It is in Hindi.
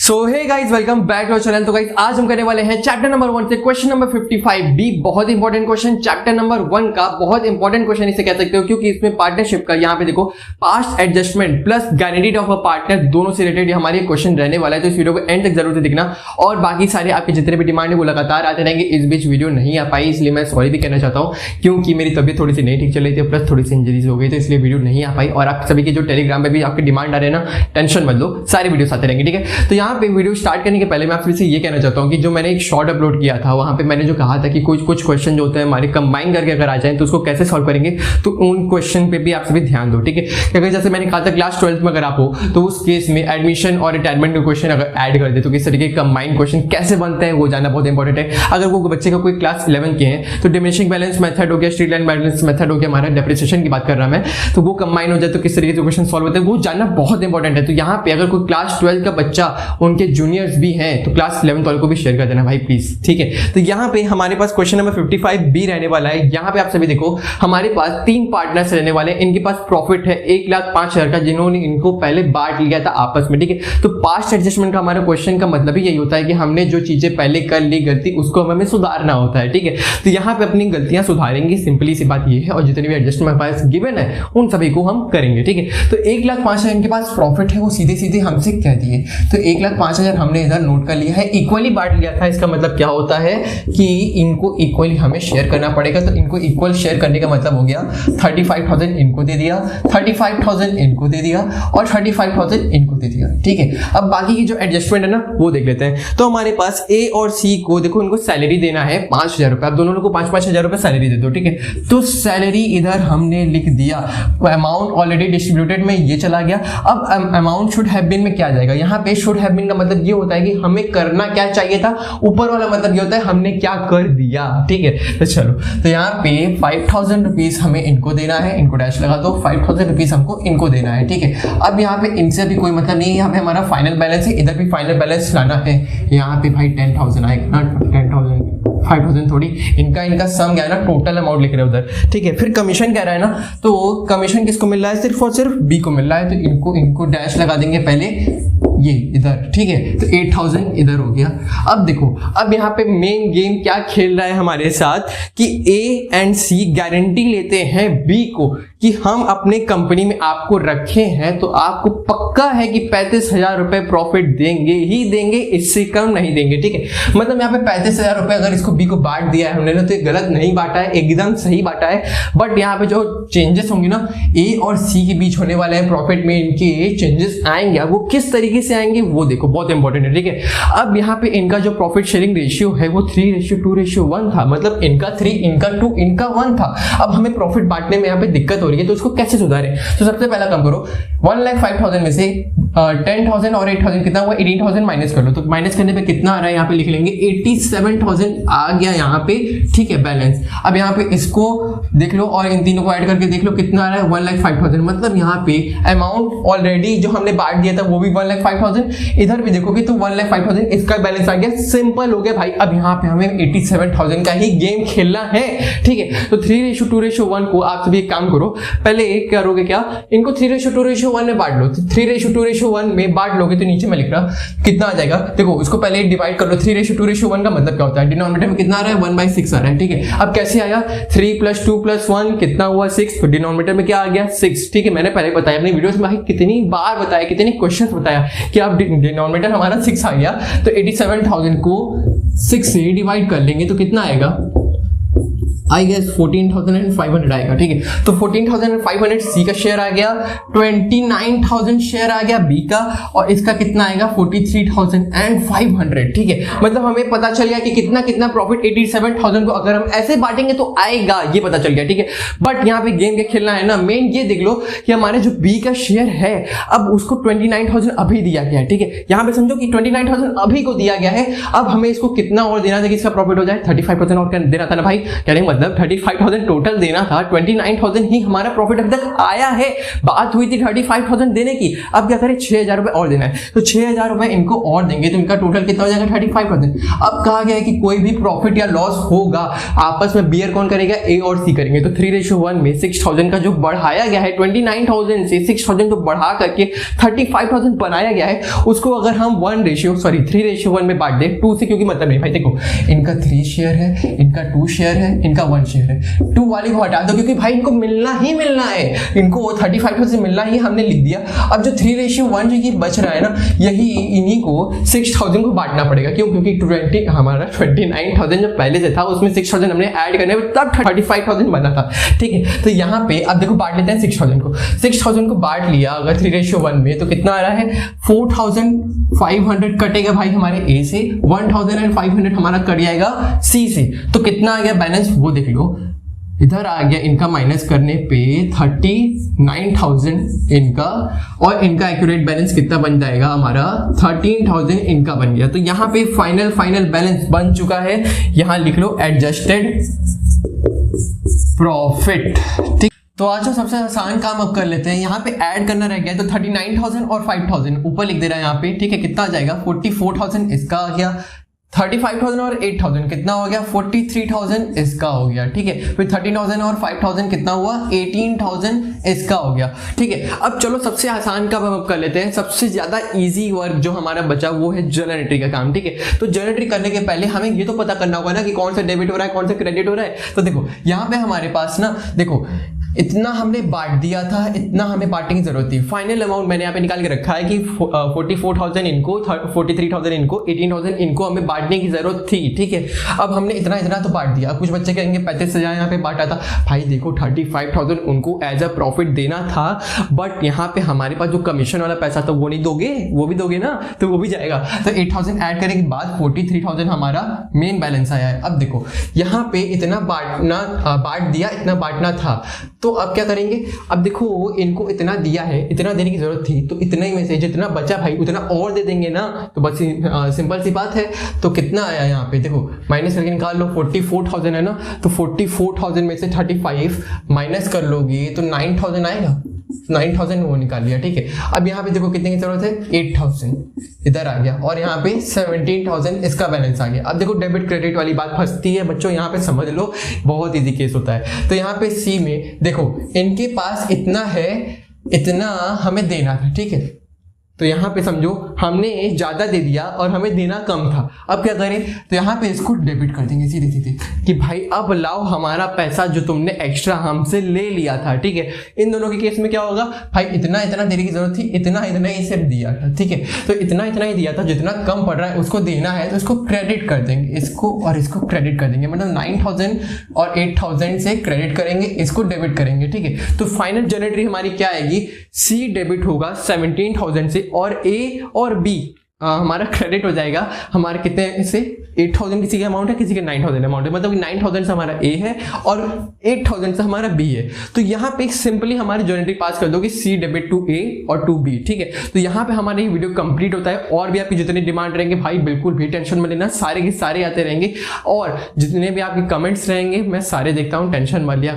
So hey guys, welcome back to our channel. तो गाइस आज हम करने वाले हैं चैप्टर नंबर 1 से क्वेश्चन नंबर 55 बी। बहुत इंपॉर्टेंट क्वेश्चन, चैप्टर नंबर 1 का बहुत इंपॉर्टेंट क्वेश्चन इसे कह सकते हो, क्योंकि इसमें पार्टनरशिप का यहाँ पे देखो past adjustment plus guaranteed of a partner दोनों से रिलेटेड हमारे क्वेश्चन रहने वाला है। तो इस वीडियो को एंड तक जरूर से दिखना, और बाकी सारे आपके जितने भी डिमांड है वो लगातार आते रहेंगे। इस बीच वीडियो नहीं आ पाई, इसलिए मैं सॉरी भी कहना चाहता हूँ, क्योंकि मेरी तबियत थोड़ी सी नहीं ठीक चल रही थी, प्लस थोड़ी सी इंजरीज हो गई, तो इसलिए वीडियो नहीं आ पाई। और आप सभी के जो टेलीग्राम पे भी आपके डिमांड आ रहे हैं ना, टेंशन मत लो, सारे वीडियो आते रहेंगे, ठीक है। तो यहाँ पे वीडियो स्टार्ट करने के पहले मैं आपसे ये कहना चाहता हूँ कि जो मैंने एक शॉर्ट अपलोड किया था, वहां पे मैंने जो कहा था कि कुछ क्वेश्चन जो होते हैं हमारे कंबाइन करके अगर आ जाए तो उसको कैसे सॉल्व करेंगे, तो उन क्वेश्चन पे भी आप सभी ध्यान दो, ठीक है। क्योंकि जैसे मैंने कहा था क्लास 12th में अगर आप हो तो उस केस में एडमिशन और रिटायरमेंट के क्वेश्चन अगर ऐड कर दे तो किस तरीके के कंबाइन क्वेश्चन कैसे बनते हैं वो जानना बहुत इंपॉर्टेंट है। अगर वो बच्चे का कोई क्लास 11 के हैं तो डिमिनिशिंग बैलेंस मेथड हो गया, स्ट्रेट लाइन बैलेंस मेथड हो गया, हमारा डेप्रिसिएशन की बात कर रहा मैं, तो वो कंबाइन हो जाए तो किस तरीके से क्वेश्चन सॉल्व होते हैं वो जानना बहुत इंपॉर्टेंट है। तो यहाँ पे अगर कोई क्लास 12 का बच्चा, उनके जूनियर्स भी हैं, तो क्लास 11 वालों को भी शेयर कर देना भाई प्लीज, ठीक है। तो यहाँ पे हमारे पास क्वेश्चन नंबर 55 बी रहने वाला है। यहाँ पे आप सभी देखो हमारे पास 3 पार्टनर्स रहने वाले हैं, इनके पास प्रॉफिट है 1,05,000 का, जिन्होंने इनको पहले बांट लिया था आपस में, ठीक है। तो पास्ट एडजस्टमेंट का हमारे क्वेश्चन का मतलब ही यही होता है कि हमने जो चीजें पहले कर ली गलती उसको हमें सुधारना होता है, ठीक है। तो यहाँ पे अपनी गलतियां सुधारेंगे, सिंपली सी बात ये है, और जितने भी एडजस्टमेंट हमारे पास गिवन है उन सभी को हम करेंगे, ठीक है। तो 1,05,000 इनके पास प्रॉफिट है, वो सीधे सीधे हमसे कह दिए, तो 1,05,000 हमने इधर नोट कर लिया है, इक्वली बांट लिया था। इसका मतलब क्या होता है कि इनको इक्वली हमें शेयर करना पड़ेगा, तो इनको इक्वल शेयर करने का मतलब हो गया 35,000 इनको दे दिया, 35,000 इनको दे दिया और 35,000 इनको दे दिया, ठीक है। अब बाकी की जो एडजस्टमेंट है ना वो देख लेते हैं। तो हमारे पास ए और सी को देखो, इनको सैलरी देना है 5,000 रुपए, आप दोनों लोगों को 5,000 रुपए सैलरी दे दो, ठीक है। तो सैलरी इधर हमने लिख दिया, अमाउंट ऑलरेडी डिस्ट्रीब्यूटेड में ये चला गया। अब अमाउंट शुड हैव बीन में क्या जाएगा, यहाँ पे शुड हैव बीन का मतलब ये होता है कि हमें करना क्या चाहिए था, ऊपर वाला मतलब ये होता है हमने क्या कर दिया, ठीक है। तो चलो, तो यहाँ पे 5,000 रुपीज हमें इनको देना है, इनको डैश लगा दो, 5,000 रुपीज हमको इनको देना है, ठीक है। अब यहाँ पे इनसे भी कोई मतलब नहीं है, यहाँ पे हमारा फाइनल बैलेंस है, इधर भी फाइनल बैलेंस लाना है। यहाँ पे भाई 10,000 आएगा ना, 10,000 5,000 थोड़ी, इनका सम क्या है ना, टोटल अमाउंट लिख रहे हैं उधर, ठीक है। फिर कमीशन कह रहा है ना, तो कमीशन किसको मिल रहा है, सिर्फ और सिर्फ बी को मिल रहा है, तो इनको डैश लगा देंगे पहले ये इधर, ठीक है। तो 8,000 इधर हो गया। अब देखो, अब यहाँ पे मेन गेम क्या खेल रहा है हमारे साथ कि ए एंड सी गारंटी लेते हैं बी को कि हम अपने कंपनी में आपको रखे हैं, तो आपको पक्का है कि 35,000 रुपए प्रॉफिट देंगे ही देंगे, इससे कम नहीं देंगे, ठीक है। मतलब यहाँ पे 35,000 रुपए अगर इसको बी को बांट दिया है हमने ना, तो ये गलत नहीं बांटा है, एकदम सही बांटा है। बट यहाँ पे जो चेंजेस होंगे ना ए और सी के बीच होने वाले हैं प्रॉफिट में, इनके चेंजेस आएंगे, वो किस तरीके से आएंगे वो देखो, बहुत इंपॉर्टेंट है, ठीक है। अब यहाँ पे इनका जो प्रॉफिट शेयरिंग रेशियो है वो 3:2:1 था, मतलब इनका 3, इनका 2, इनका 1 था। अब हमें प्रॉफिट बांटने में यहाँ पे दिक्कत हो रही है, तो उसको कैसे सुधारें। तो सबसे पहला काम करो, 1,05,000 में से 10,000 और 8,000 कितना हुआ, 18,000 माइनस कर लो। तो माइनस करने पे कितना आ रहा है, यहाँ पे लिख लेंगे 87,000 आ गया यहाँ पे, ठीक है, बैलेंस। अब यहाँ पे इसको देख लो और इन तीनों को ऐड करके देख लो कितना आ रहा है, 1,05,000। मतलब यहाँ पे अमाउंट ऑलरेडी जो हमने बांट दिया था वो भी 1,05,000, इधर भी देखोगे तो 1,05,000, इसका बैलेंस आ गया, सिंपल हो गया भाई। अब यहाँ पे हमें 87,000 का ही गेम खेलना है, ठीक है। तो 3:2:1 को आप सभी एक काम करो, पहले एक करोगे क्या, इनको 3:2:1 में बांट लो। 3:2:1 में बांट लोगे तो नीचे में लिख रहा कितना आ जाएगा, देखो इसको पहले डिवाइड कर लो। 3:2:1 का मतलब क्या होता है, डिनोमिनेटर में कितना आ रहा है, 1/6 आ रहा है, ठीक है। अब कैसे आया, 3 + 2 + 1 कितना हुआ, 6, तो डिनोमिनेटर में क्या आ गया, 6, ठीक है। मैंने पहले बताया अपनी वीडियोस में, कितनी बार बताया, कितने क्वेश्चन बताया कि अब डिनोमिनेटर हमारा 6 आ गया, तो 87,000 को 6 से डिवाइड कर लेंगे तो कितना आएगा, आई गेस 14,500 आएगा, ठीक है। तो 14,500 सी का शेयर आ गया, 29,000 शेयर आ गया बी का, और इसका कितना आएगा 43,500, ठीक है। मतलब हमें पता चल गया कि कितना कितना प्रॉफिट 87,000 को अगर हम ऐसे बांटेंगे तो आएगा, ये पता चल गया, ठीक है। बट यहाँ पे गेम क्या खेलना है ना, मेन ये देख लो कि हमारे जो बी का शेयर है अब उसको 29,000 अभी दिया गया है, ठीक है। यहाँ पे समझो कि 29,000 अभी को दिया गया है, अब हमें इसको कितना और देना था कि इसका प्रॉफिट हो जाए, 35% और देना था ना भाई, कह रहे मतलब 35,000 टोटल देना था, 29,000 ही हमारा प्रॉफिट अभी तक आया है। बात हुई थी 35,000 देने की, अब क्या करें 6,000 रुपए और देना है, तो 6,000 रुपए इनको और देंगे तो इनका टोटल कितना हो जाएगा 35,000। अब कहा गया है कि कोई भी प्रॉफिट या लॉस होगा आपस में बियर कौन करेगा, ए और सी करेंगे। तो 3:1 में 6,000 का जो बढ़ाया गया है 29,000 से 6,000 को बढ़ा करके 35,000 बनाया गया है, उसको अगर हम 3:1 में बांट दें 2 से, क्योंकि मतलब नहीं भाई देखो इनका 3 शेयर है, इनका 2 शेयर है, इनका 1 शेयर है, 2 वाले को हटा दो क्योंकि भाई इनको मिलना ही मिलना है, इनको 35,000 मिलना ही हमने लिख दिया। अब जो 3:1 जो ये बच रहा है ना, यही इन्हीं को 6,000 को बांटना पड़ेगा। क्यों? क्योंकि हमारा 29,000 जो पहले से था उसमें 6,000 हमने ऐड करने में तब 35,000 बना था, ठीक है। तो यहाँ पे अब देखो बांट लेते हैं 6,000 को बांट लिया अगर 3:1 में, तो कितना आ रहा है 4,500 कटेगा भाई हमारे ए से, 1,500 हमारा कट जाएगा सी से। तो कितना आ गया बैलेंस वो देख लो, इधर आ गया इनका माइनस करने पे 39,000 इनका, और इनका एक्यूरेट बैलेंस कितना बन जाएगा हमारा 13,000 इनका बन गया। तो यहाँ पे फाइनल बैलेंस बन चुका है, यहाँ लिख लो एडजस्टेड प्रॉफिट, ठीक। तो आज जो सबसे आसान काम अब कर लेते हैं, यहाँ पे ऐड करना रह गया, तो 39,000 और 5,000 ऊपर लिख दे रहा है यहाँ पे, ठीक है। कितना आ जाएगा 44,000 इसका आ गया, 35,000 और 8,000 कितना हो गया 43,000 इसका हो गया, ठीक है। फिर 13,000 और 5,000 कितना हुआ 18,000 इसका हो गया, ठीक है। अब चलो सबसे आसान काम हम कर लेते हैं, सबसे ज्यादा इजी वर्क जो हमारा बचा वो है जर्नल एंट्री का काम, ठीक है। तो जर्नल एंट्री करने के पहले हमें ये तो पता करना होगा ना कि कौन सा डेबिट हो रहा है कौन सा क्रेडिट हो रहा है। तो देखो यहाँ पे हमारे पास ना, देखो इतना हमने बांट दिया था, इतना हमें बांटने की जरूरत थी। फाइनल अमाउंट मैंने यहाँ पे निकाल के रखा है कि 44,000 इनको, 43,000 इनको, 18,000 इनको हमें बांटने की जरूरत थी, ठीक है। अब हमने इतना तो बांट दिया। कुछ बच्चे कहेंगे 35,000 यहाँ पे बांटा था, भाई देखो 35,000 उनको एज अ प्रॉफिट देना था, बट यहाँ पे हमारे पास जो कमीशन वाला पैसा था वो नहीं दोगे, वो भी दोगे ना, तो वो भी जाएगा। तो 8,000 ऐड करने के बाद 43,000 हमारा मेन बैलेंस आया है। अब देखो यहाँ पे इतना बांट दिया, इतना बांटना था, तो अब क्या करेंगे, अब देखो इनको इतना दिया है, इतना देने की जरूरत थी, तो इतना ही में से जितना बचा भाई उतना और दे देंगे ना, तो बस सिंपल सी बात है। तो कितना आया यहाँ पे देखो माइनस करके निकाल लो, 44,000 है ना, तो 44,000 में से 35 माइनस कर लोगे तो 9,000 आएगा, 9,000 वो निकाल लिया, ठीक है। अब यहाँ पे देखो कितने की जरूरत है 8,000 इधर आ गया, और यहाँ पे 17,000 इसका बैलेंस आ गया। अब देखो डेबिट क्रेडिट वाली बात फंसती है बच्चों, यहाँ पे समझ लो बहुत इजी केस होता है। तो यहाँ पे सी में देखो इनके पास इतना है, इतना हमें देना था, ठीक है। तो यहाँ पे समझो हमने ज्यादा दे दिया और हमें देना कम था। अब क्या करें, तो यहाँ पे इसको डेबिट कर देंगे सीधे सीधे कि भाई अब लाओ हमारा पैसा जो तुमने एक्स्ट्रा हमसे ले लिया था, ठीक है। इन दोनों के केस में क्या होगा, भाई इतना देने की जरूरत थी, इतना ही सिर्फ दिया था, ठीक है। तो इतना ही दिया था, जितना कम पड़ रहा है उसको देना है, तो इसको क्रेडिट कर देंगे, इसको और इसको क्रेडिट कर देंगे, मतलब 9,000 और 8,000 से क्रेडिट करेंगे, इसको डेबिट करेंगे, ठीक है। तो फाइनल जनरेटरी हमारी क्या आएगी, सी डेबिट होगा 17,000 से, और ए और बी हमारा क्रेडिट हो जाएगा हमारे कितने से 8,000 किसी का अमाउंट है, किसी का 9,000 अमाउंट है, मतलब कि 9,000 से हमारा ए है और 8,000 से हमारा बी है। तो यहाँ पे सिंपली हमारी ज्योमेट्री पास कर दोगे सी डेबिट टू ए और टू बी, ठीक है। तो यहाँ पे हमारा ये वीडियो कंप्लीट होता है, और भी आपकी जितनी डिमांड रहेंगे भाई बिल्कुल भी टेंशन मत लेना, सारे के सारे आते रहेंगे, और जितने भी आपके कमेंट्स रहेंगे मैं सारे देखता हूँ, टेंशन मत लिया।